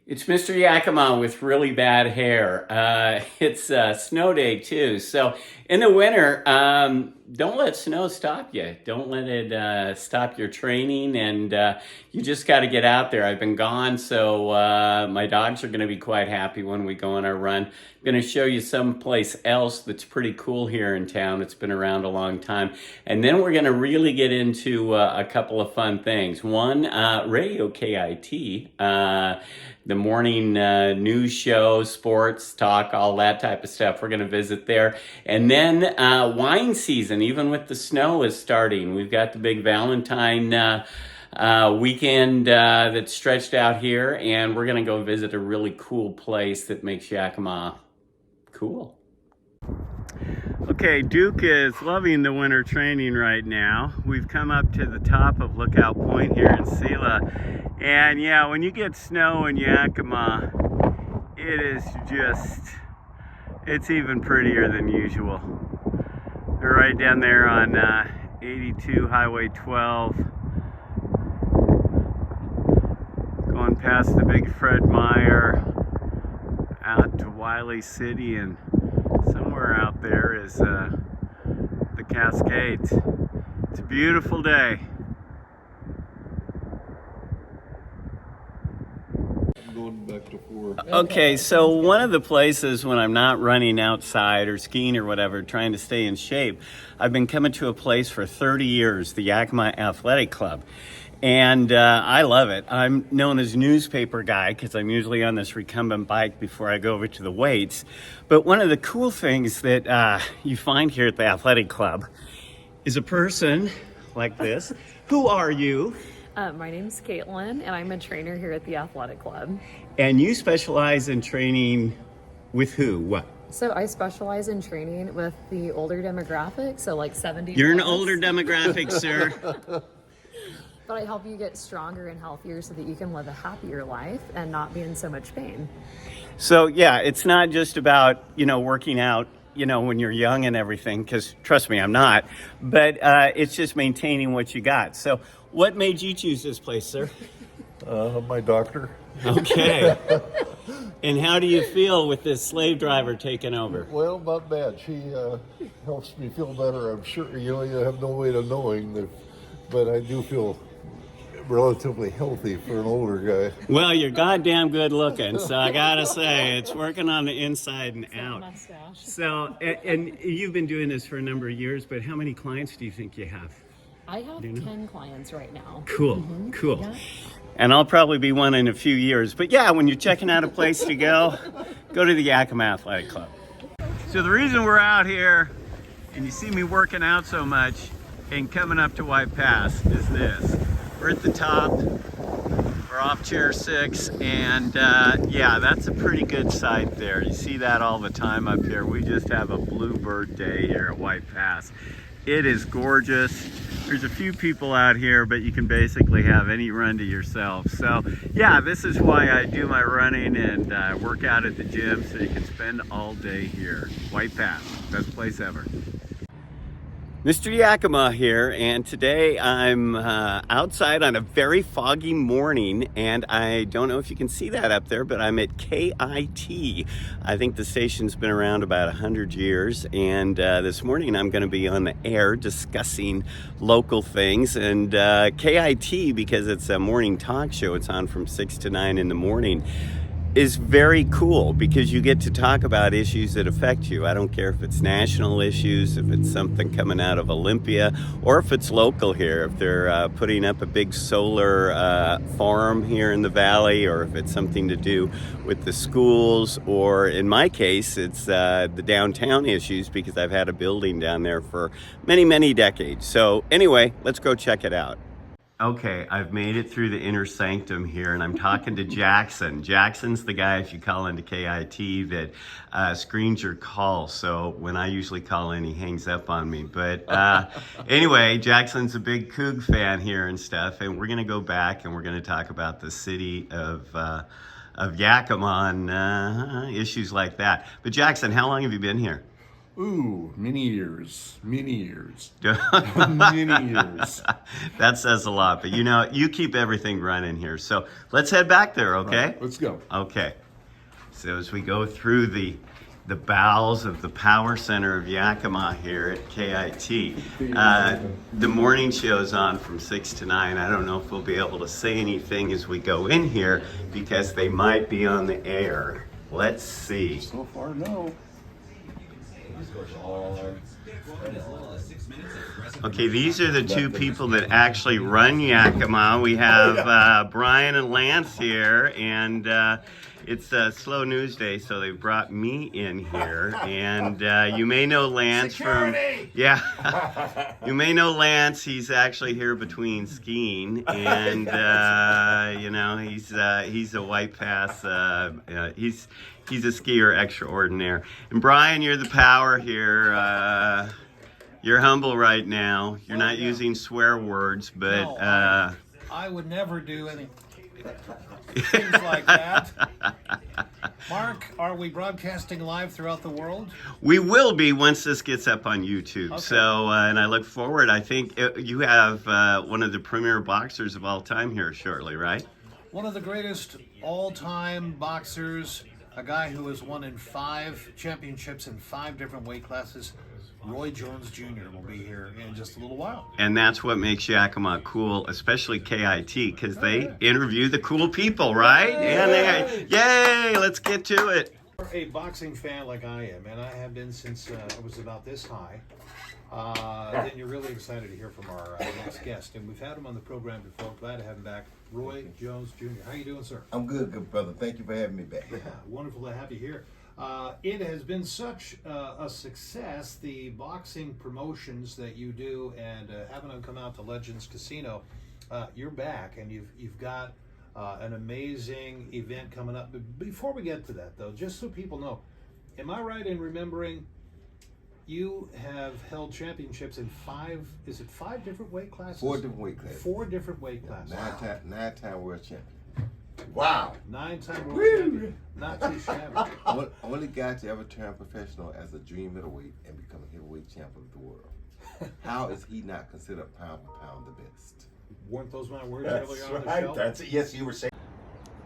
It's Mr. Yakima with really bad hair. It's snow day too. So in the winter, don't let snow stop you. Don't let it stop your training, and you just got to get out there. I've been gone, so my dogs are going to be quite happy when we go on our run. I'm going to show you someplace else that's pretty cool here in town. It's been around a long time. And then we're going to really get into a couple of fun things. One, Radio KIT. The morning news show, sports talk, all that type of stuff. We're going to visit there. And then wine season, even with the snow, is starting. We've got the big Valentine weekend that's stretched out here, and we're going to go visit a really cool place that makes Yakima cool. Okay, Duke is loving the winter training right now. We've come up to the top of Lookout Point here in Sela. And yeah, when you get snow in Yakima, it is it's even prettier than usual. We're right down there on 82 Highway 12. Going past the big Fred Meyer out to Wiley City, and somewhere out there is the Cascades. It's a beautiful day. Going back to 4. Okay, so one of the places when I'm not running outside or skiing or whatever, trying to stay in shape, I've been coming to a place for 30 years, the Yakima Athletic Club. And I love it. I'm known as newspaper guy because I'm usually on this recumbent bike before I go over to the weights. But one of the cool things that you find here at the Athletic Club is a person like this. Who are you? My name's Caitlin, and I'm a trainer here at the Athletic Club. And you specialize in training with who? What? So I specialize in training with the older demographic, so like 70. You're an plus. older demographic, sir. But I help you get stronger and healthier so that you can live a happier life and not be in so much pain. So yeah, it's not just about, working out, when you're young and everything, because trust me, I'm not. But it's just maintaining what you got. So what made you choose this place, sir? My doctor. Okay. And how do you feel with this slave driver taking over? Well, not bad. She helps me feel better. I'm sure, you have no way of knowing that, but I do feel relatively healthy for an older guy. Well, you're goddamn good looking, so I gotta say, it's working on the inside and out. Mustache. So, and you've been doing this for a number of years, but how many clients do you think you have? I have 10 clients right now. Cool, cool. Yeah. And I'll probably be one in a few years. But yeah, when you're checking out a place to go to the Yakima Athletic Club. So the reason we're out here, and you see me working out so much and coming up to White Pass, is this. We're at the top, we're off chair 6, and yeah, that's a pretty good sight there. You see that all the time up here. We just have a bluebird day here at White Pass. It is gorgeous. There's a few people out here, but you can basically have any run to yourself. So yeah, this is why I do my running and work out at the gym, so you can spend all day here. White Pass, best place ever. Mr. Yakima here, and today I'm outside on a very foggy morning, and I don't know if you can see that up there, but I'm at KIT. I think the station's been around about 100 years, and this morning I'm going to be on the air discussing local things, and KIT, because it's a morning talk show, it's on from 6 to 9 in the morning, is very cool because you get to talk about issues that affect you. I don't care if it's national issues, if it's something coming out of Olympia, or if it's local here, if they're putting up a big solar farm here in the valley, or if it's something to do with the schools, or in my case, it's the downtown issues because I've had a building down there for many, many decades. So anyway, let's go check it out. Okay, I've made it through the inner sanctum here, and I'm talking to Jackson. Jackson's the guy, if you call into KIT, that screens your call. So when I usually call in, he hangs up on me. But anyway, Jackson's a big Coug fan here and stuff, and we're gonna go back and we're gonna talk about the city of Yakima and issues like that. But Jackson, how long have you been here? Ooh, many years. Many years. Many years. That says a lot, but you know, you keep everything running here. So let's head back there, okay? Right, let's go. Okay. So as we go through the bowels of the power center of Yakima here at KIT, the morning show's on from 6 to 9. I don't know if we'll be able to say anything as we go in here because they might be on the air. Let's see. So far, no. Okay, these are the two people that actually run Yakima. We have Brian and Lance here, and it's a slow news day, so they brought me in here. And you may know Lance from... Yeah, you may know Lance. He's actually here between skiing, and you know, he's a white pass. He's a skier extraordinaire. And Brian, you're the power here. You're humble right now. You're not using swear words, but No, I would never do any things like that. Mark, are we broadcasting live throughout the world? we will be once this gets up on YouTube. Okay. So, and I look forward. I think you have one of the premier boxers of all time here shortly, right? One of the greatest all-time boxers, a guy who has won in 5 championships in 5 different weight classes. Roy Jones Jr. will be here in just a little while. And that's what makes Yakima cool, especially KIT, because they interview the cool people, right? And yay, let's get to it. You're a boxing fan like I am, and I have been since I was about this high. Then you're really excited to hear from our next guest, and we've had him on the program before. Glad to have him back, Roy Jones Jr. How you doing, sir? I'm good brother. Thank you for having me back. Wonderful to have you here. It has been such a success, the boxing promotions that you do, and having them come out to Legends Casino. You're back, and you've got an amazing event coming up. But before we get to that, though, just so people know, am I right in remembering you have held championships in 5 different weight classes? 4 different weight classes. 4 different weight classes. 9-time world champion. Wow. 9-time world champion. Not too shabby. Only guy to ever turn professional as a junior middleweight and become a heavyweight champion of the world. How is he not considered pound for pound the best? Weren't those my words earlier on the show? That's it. Yes, you were saying.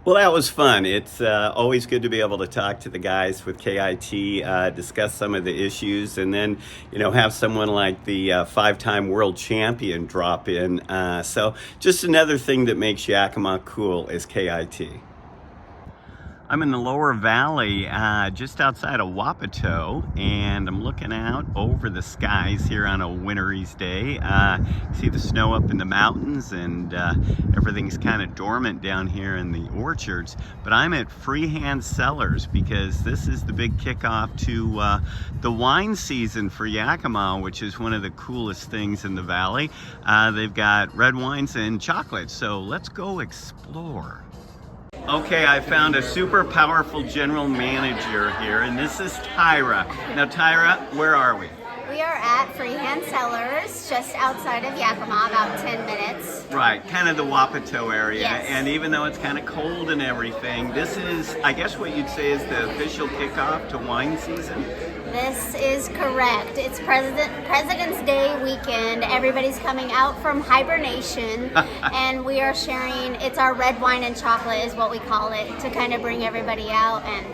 Well, that was fun. It's always good to be able to talk to the guys with KIT, discuss some of the issues, and then, you know, have someone like the 5-time world champion drop in. So just another thing that makes Yakima cool is KIT. I'm in the lower valley, just outside of Wapato, and I'm looking out over the skies here on a winter's day. See the snow up in the mountains, and everything's kind of dormant down here in the orchards. But I'm at Freehand Cellars because this is the big kickoff to the wine season for Yakima, which is one of the coolest things in the valley. They've got red wines and chocolate, so let's go explore. Okay, I found a super powerful general manager here, and this is Tyra. Now, Tyra, where are we? We are at Freehand Cellars, just outside of Yakima, about 10 minutes. Right, kind of the Wapato area. Yes. And even though it's kind of cold and everything, this is, I guess what you'd say is the official kickoff to wine season? This is correct. It's President's Day weekend. Everybody's coming out from hibernation, and we are sharing, it's our red wine and chocolate is what we call it, to kind of bring everybody out, and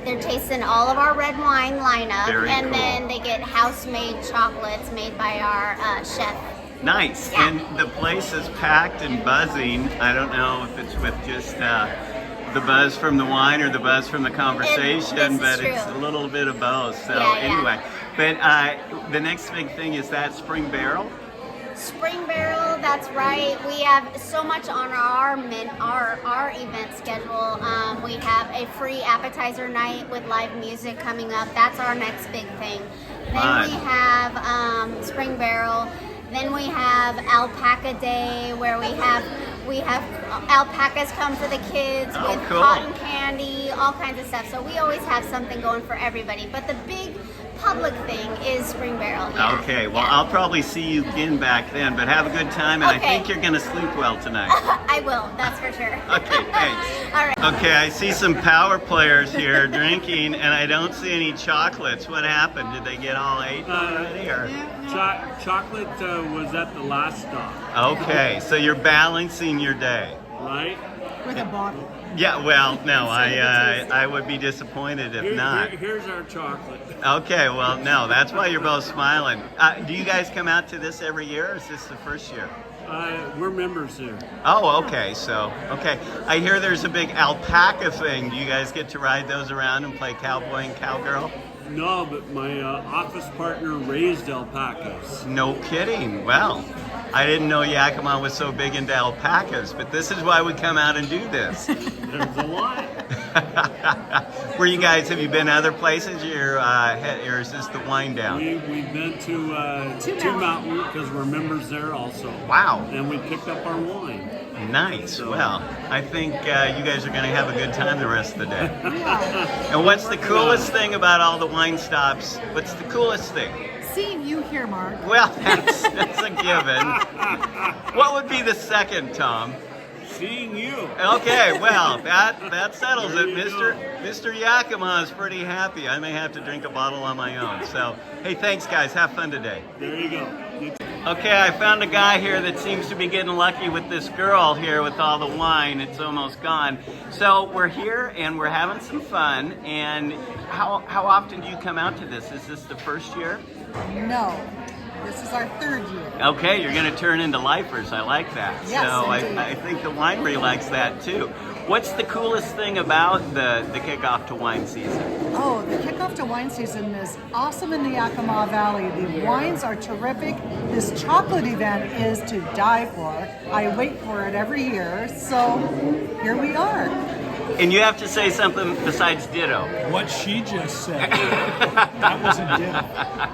they're tasting all of our red wine lineup. Very and cool. Then they get house-made chocolates made by our chef. Nice. Yeah. And the place is packed and buzzing. I don't know if it's with just the buzz from the wine or the buzz from the conversation, but true. it's a little bit of both. So Yeah. anyway, but the next big thing is that Spring Barrel. Spring Barrel, that's right. We have so much on our event schedule. We have a free appetizer night with live music coming up. That's our next big thing. Then Fun. we have Spring Barrel. Then we have Alpaca Day, where we have alpacas come for the kids Oh, with cool. cotton candy, all kinds of stuff. So we always have something going for everybody. But the big public thing is Spring Barrel. Yeah. Okay, well, Yeah. I'll probably see you again back then, but have a good time, and I Okay. think you're going to sleep well tonight. I will, that's for sure. Okay, thanks. All right. Okay, I see some power players here drinking, and I don't see any chocolates. What happened? Did they get all eaten already? Or? Chocolate was at the last stop, Okay, so you're balancing your day. right? With a bottle. Yeah, well, no, I would be disappointed if not. Here's our chocolate. Okay, well, no, that's why you're both smiling. Do you guys come out to this every year, or is this the first year? We're members here. Oh, okay, so, okay. I hear there's a big alpaca thing. Do you guys get to ride those around and play cowboy and cowgirl? No, but my office partner raised alpacas. No kidding. Well, I didn't know Yakima was so big into alpacas, but this is why we come out and do this. There's a lot. Where you guys, have you been other places, or is this the wind down? We've been to Two Mountain because we're members there also. Wow. And we picked up our wine. Nice. Well, I think you guys are going to have a good time the rest of the day. And what's the coolest thing about all the wine stops? What's the coolest thing? Seeing you here, Mark. Well, that's a given. What would be the second, Tom? Seeing you. Okay, well, that settles it. Mr. Yakima is pretty happy. I may have to drink a bottle on my own. So, hey, thanks, guys. Have fun today. There you go. Okay, I found a guy here that seems to be getting lucky with this girl here with all the wine. It's almost gone. So we're here and we're having some fun. And how often do you come out to this? Is this the first year? No. This is our third year. Okay, you're going to turn into lifers. I like that. Yes, so indeed. I think the winery likes that too. What's the coolest thing about the kickoff to wine season? Oh, the kickoff to wine season is awesome in the Yakima Valley. The wines are terrific. This chocolate event is to die for. I wait for it every year, so here we are. And you have to say something besides ditto. What she just said. That wasn't ditto.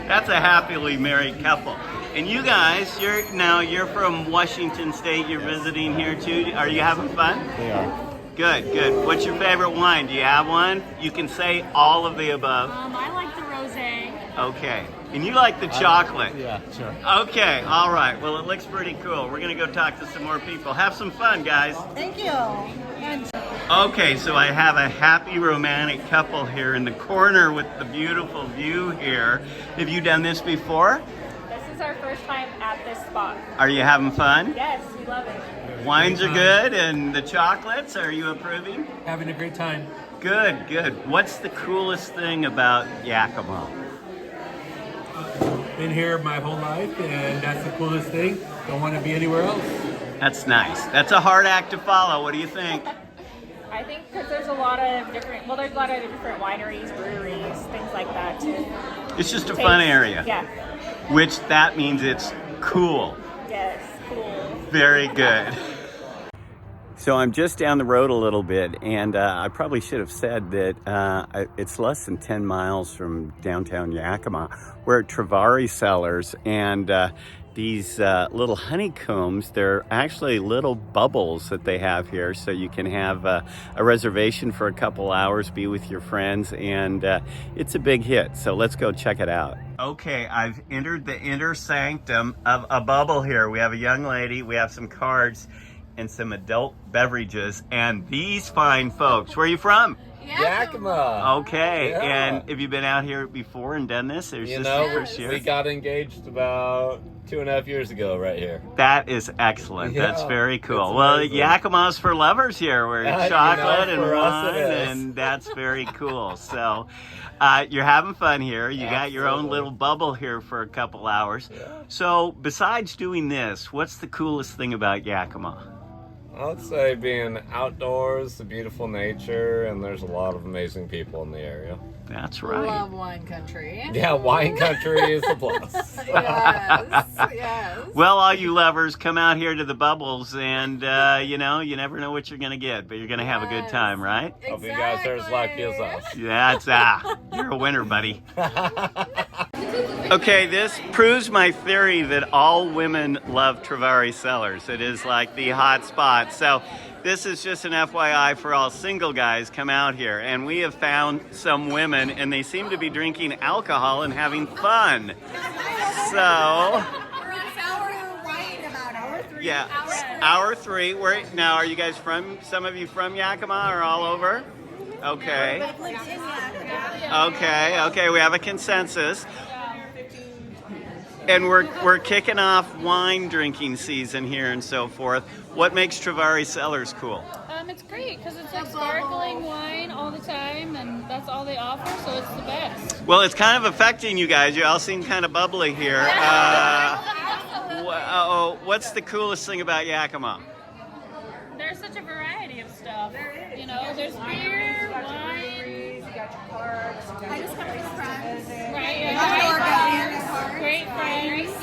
That's a happily married couple. And you guys, you're from Washington State. You're visiting here too. Are you having fun? They are. Good, good. What's your favorite wine? Do you have one? You can say all of the above. I like the rosé. Okay. And you like the chocolate? Yeah, sure. Okay, all right. Well, it looks pretty cool. We're going to go talk to some more people. Have some fun, guys. Thank you. And Okay, so I have a happy romantic couple here in the corner with the beautiful view here. Have you done this before? This is our first time at this spot. Are you having fun? Yes, we love it. Wines are good, and the chocolates, are you approving? Having a great time. Good, good. What's the coolest thing about Yakima? Been here my whole life, and that's the coolest thing. Don't want to be anywhere else. That's nice. That's a hard act to follow. What do you think? I think because there's a lot of different wineries, breweries, things like that too. It's just a fun area. Yeah. Which that means it's cool. Yes, cool. Very good. So I'm just down the road a little bit, and I probably should have said that it's less than 10 miles from downtown Yakima. We're at Travari Cellars, and these little honeycombs, they're actually little bubbles that they have here, so you can have a reservation for a couple hours, be with your friends, and it's a big hit, so let's go check it out. Okay, I've entered the inner sanctum of a bubble here. We have a young lady, we have some cards, and some adult beverages, and these fine folks. Where are you from? Yakima. Okay, Yeah. and have you been out here before and done this? Or is this the first year? We got engaged about 2.5 years ago right here. That is excellent. Yeah, That's very cool. it's Well, amazing. Yakima's for lovers here. We're chocolate and for us wine, it is. and that's very cool. So you're having fun here. You got your own Absolutely. little bubble here for a couple hours. So besides doing this, what's the coolest thing about Yakima? I would say being outdoors, the beautiful nature, and there's a lot of amazing people in the area. That's right. love wine country. Yeah, wine country is a plus. Yes, yes. Well, all you lovers, come out here to the bubbles, and you never know what you're going to get, but you're going to have a good time, right? Hope you guys are as lucky as us. That's you're a winner, buddy. Okay, this proves my theory that all women love Travari Cellars. It is like the hot spot. So this is just an FYI for all single guys. Come out here, and we have found some women, and they seem to be drinking alcohol and having fun. So, We're on sour wine about hour 3. yeah, hour 3. Now, are you guys from? Some of you from Yakima or all over? Okay. Okay. We have a consensus. And we're kicking off wine drinking season here and so forth. What makes Travari Cellars cool? It's great because it's like sparkling wine all the time, and that's all they offer, so it's the best. Well, it's kind of affecting you guys. You all seem kind of bubbly here. What's the coolest thing about Yakima? There's such a variety of stuff. You know, there's beer, wine. You got your parks. I just come with friends. Right, yeah. Great friends.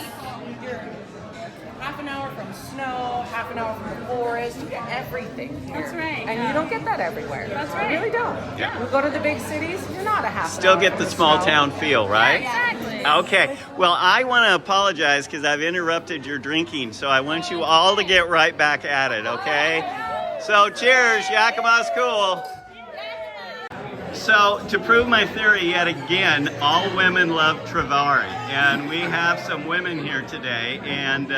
Half an hour from snow, half an hour from the forest. You get everything here. That's right. And you don't get that everywhere. That's right. You really don't. Yeah. You go to the big cities, you're not a half Still an hour get from the small snow. town feel, right? Yeah, exactly. Okay. Well, I want to apologize because I've interrupted your drinking, so I want you all to get right back at it, okay? So cheers, Yakima's cool. So to prove my theory yet again, all women love Travari, and we have some women here today, and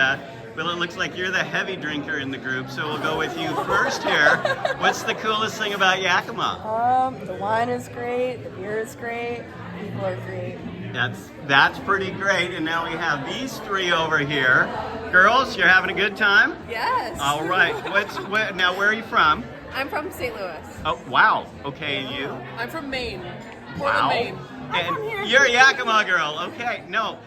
well, it looks like you're the heavy drinker in the group, so we'll go with you first here. What's the coolest thing about Yakima? The wine is great, the beer is great, people are great. That's pretty great, and now we have these 3 over here. Girls, you're having a good time? Yes. All right. Now, where are you from? I'm from St. Louis. Oh, wow. Okay, and you? I'm from Maine. Wow. Maine. And you're a Yakima girl. Okay. No,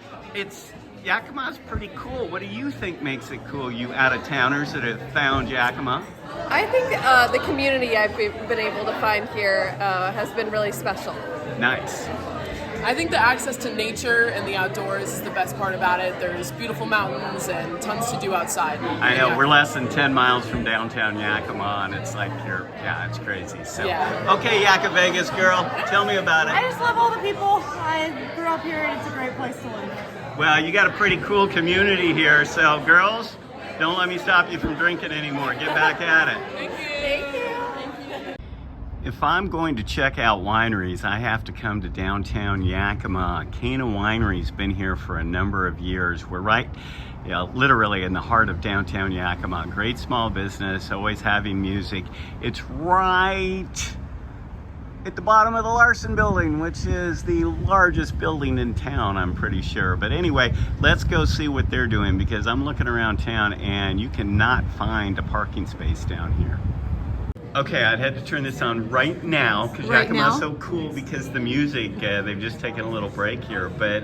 Yakima's pretty cool. What do you think makes it cool, you out-of-towners that have found Yakima? I think the community I've been able to find here has been really special. Nice. I think the access to nature and the outdoors is the best part about it. There's beautiful mountains and tons to do outside. I know, we're less than 10 miles from downtown Yakima, and it's like it's crazy. So, Yeah. Okay, Yaka Vegas girl, tell me about I it. just love all the people. I grew up here and it's a great place to live. Well, you got a pretty cool community here, so girls, don't let me stop you from drinking anymore. Get back at it. Thank you. If I'm going to check out wineries, I have to come to downtown Yakima. Cana Winery's been here for a number of years. We're right, literally in the heart of downtown Yakima. Great small business, always having music. It's right at the bottom of the Larson Building, which is the largest building in town, I'm pretty sure. But anyway, let's go see what they're doing, because I'm looking around town and you cannot find a parking space down here. Okay, I'd had to turn this on right now because Yakima's so cool because the music, they've just taken a little break here. But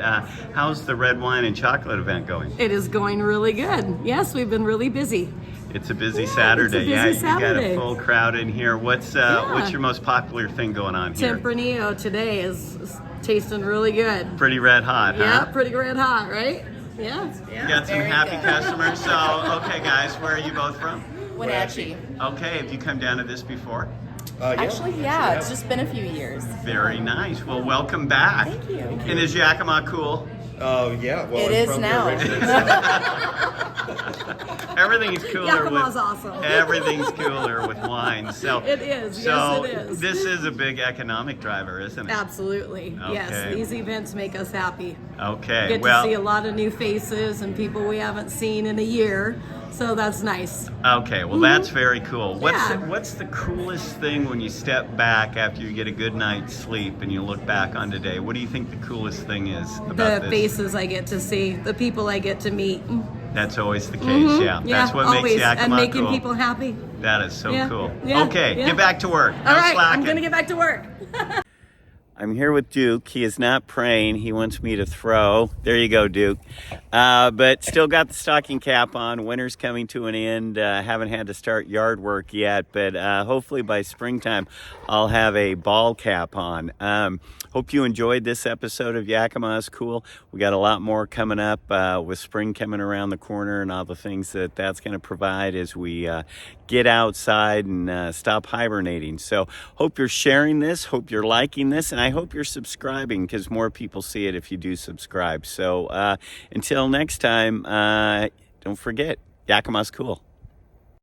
how's the red wine and chocolate event going? It is going really good. Yes, we've been really busy. It's a busy Saturday. It's a busy You Saturday. got a full crowd in here. What's your most popular thing going on here? Tempranillo today is tasting really good. Pretty red hot, huh? Yeah, pretty red hot, right? Yeah. You got some happy customers. So, okay guys, where are you both from? Wenatchee. Okay, have you come down to this before? Actually, yeah, it's just been a few years. Very nice. Well, welcome back. Thank you. And is Yakima cool? Yeah. Well, It is now. Everything's cooler Yakima's with awesome. everything's cooler with wine. So It is. So Yes, it is. this is a big economic driver, isn't it? Absolutely. Yes, Okay. these events make us happy. Okay. Get well. to see a lot of new faces and people we haven't seen in a year. So that's nice. Okay. Well, that's very cool. Yeah. What's the coolest thing when you step back after you get a good night's sleep and you look back on today? What do you think the coolest thing is about The this? faces I get to see, the people I get to meet. That's always the case. Yeah. That's what always. makes Yakima And making cool. people happy. That is so Yeah, cool. yeah, Okay, yeah. get back to work. All No right, slacking. I'm going to get back to work. I'm here with Duke. He is not praying. He wants me to throw. There you go, Duke. But still got the stocking cap on. Winter's coming to an end. Haven't had to start yard work yet, but hopefully by springtime I'll have a ball cap on. Hope you enjoyed this episode of Yakima's Cool. We got a lot more coming up with spring coming around the corner and all the things that's going to provide as we get outside and stop hibernating. So hope you're sharing this, hope you're liking this, and I hope you're subscribing because more people see it if you do subscribe. So until next time, don't forget, Yakima's Cool.